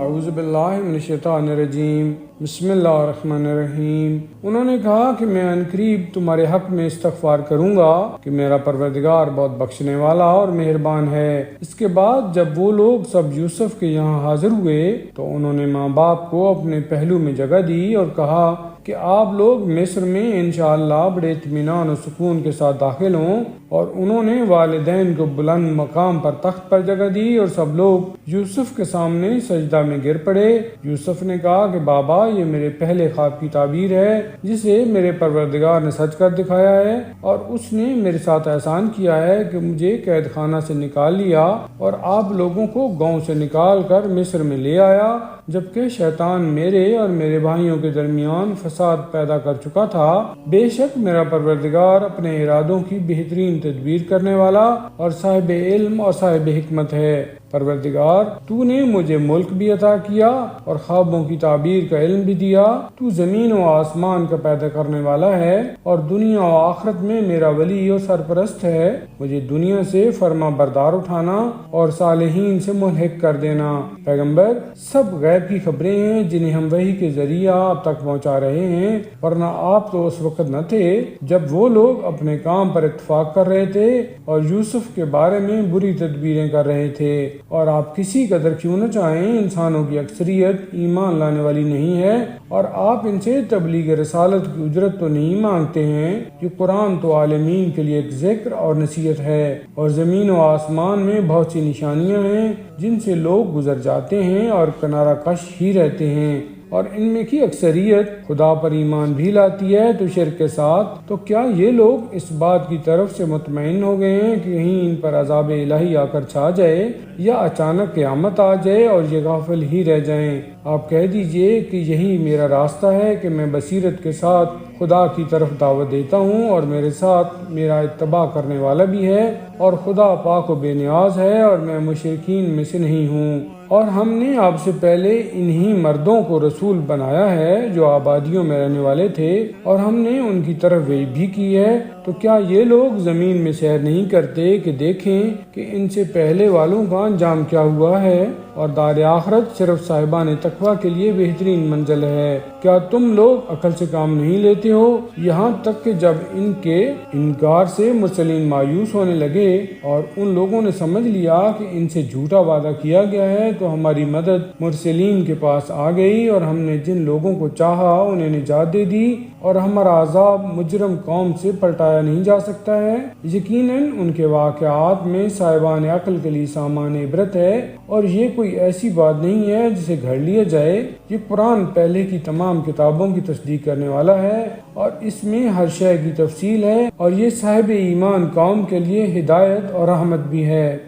اعوذ باللہ من الشیطان الرجیم بسم اللہ الرحمن الرحیم۔ انہوں نے کہا کہ میں عنقریب تمہارے حق میں استغفار کروں گا کہ میرا پروردگار بہت بخشنے والا اور مہربان ہے۔ اس کے بعد جب وہ لوگ سب یوسف کے یہاں حاضر ہوئے تو انہوں نے ماں باپ کو اپنے پہلو میں جگہ دی اور کہا کہ آپ لوگ مصر میں انشاءاللہ بڑے اطمینان و سکون کے ساتھ داخل ہوں، اور انہوں نے والدین کو بلند مقام پر تخت پر جگہ دی اور سب لوگ یوسف کے سامنے سجدہ میں گر پڑے۔ یوسف نے کہا کہ بابا، یہ میرے پہلے خواب کی تعبیر ہے جسے میرے پروردگار نے سچ کر دکھایا ہے، اور اس نے میرے ساتھ احسان کیا ہے کہ مجھے قید خانہ سے نکال لیا اور آپ لوگوں کو گاؤں سے نکال کر مصر میں لے آیا، جبکہ شیطان میرے اور میرے بھائیوں کے درمیان فساد پیدا کر چکا تھا۔ بے شک میرا پروردگار اپنے ارادوں کی بہترین تدبیر کرنے والا اور صاحب علم اور صاحب حکمت ہے۔ پروردگار، تو نے مجھے ملک بھی عطا کیا اور خوابوں کی تعبیر کا علم بھی دیا۔ تو زمین و آسمان کا پیدا کرنے والا ہے اور دنیا و آخرت میں میرا ولی اور سرپرست ہے۔ مجھے دنیا سے فرما بردار اٹھانا اور صالحین سے ملحق کر دینا۔ پیغمبر، سب غیب کی خبریں ہیں جنہیں ہم وحی کے ذریعہ آپ تک پہنچا رہے ہیں، ورنہ آپ تو اس وقت نہ تھے جب وہ لوگ اپنے کام پر اتفاق کر رہے تھے اور یوسف کے بارے میں بری تدبیریں کر رہے تھے۔ اور آپ کسی قدر کیوں نہ چاہیں، انسانوں کی اکثریت ایمان لانے والی نہیں ہے، اور آپ ان سے تبلیغ رسالت کی اجرت تو نہیں مانگتے ہیں۔ یہ قرآن تو عالمین کے لیے ایک ذکر اور نصیحت ہے، اور زمین و آسمان میں بہت سی نشانیاں ہیں جن سے لوگ گزر جاتے ہیں اور کنارہ کش ہی رہتے ہیں، اور ان میں کی اکثریت خدا پر ایمان بھی لاتی ہے تو شرک کے ساتھ۔ تو کیا یہ لوگ اس بات کی طرف سے مطمئن ہو گئے ہیں کہ کہیں ان پر عذاب الہی آ کر چھا جائے یا اچانک قیامت آ جائے اور یہ غافل ہی رہ جائیں؟ آپ کہہ دیجئے کہ یہی میرا راستہ ہے کہ میں بصیرت کے ساتھ خدا کی طرف دعوت دیتا ہوں، اور میرے ساتھ میرا اتباع کرنے والا بھی ہے، اور خدا پاک و بے نیاز ہے اور میں مشرکین میں سے نہیں ہوں۔ اور ہم نے آپ سے پہلے انہی مردوں کو رسول بنایا ہے جو آبادیوں میں رہنے والے تھے، اور ہم نے ان کی طرف وحی بھی کی ہے۔ تو کیا یہ لوگ زمین میں سیر نہیں کرتے کہ دیکھیں کہ ان سے پہلے والوں کا انجام کیا ہوا ہے، اور دار آخرت صرف صاحبان تقوی کے لیے بہترین منزل ہے۔ کیا تم لوگ عقل سے کام نہیں لیتے ہو؟ یہاں تک کہ جب ان کے انکار سے مرسلین مایوس ہونے لگے اور ان لوگوں نے سمجھ لیا کہ ان سے جھوٹا وعدہ کیا گیا ہے، تو ہماری مدد مرسلین کے پاس آ گئی، اور ہم نے جن لوگوں کو چاہا انہیں نجات دے دی، اور ہمارا عذاب مجرم قوم سے پلٹایا نہیں جا سکتا ہے۔ یقیناً ان کے واقعات میں صاحبان عقل کے لیے سامان عبرت ہے، اور یہ کوئی ایسی بات نہیں ہے جسے گھڑ لیا جائے۔ یہ قرآن پہلے کی تمام کتابوں کی تصدیق کرنے والا ہے، اور اس میں ہر شے کی تفصیل ہے، اور یہ صاحب ایمان قوم کے لیے ہدایت اور رحمت بھی ہے۔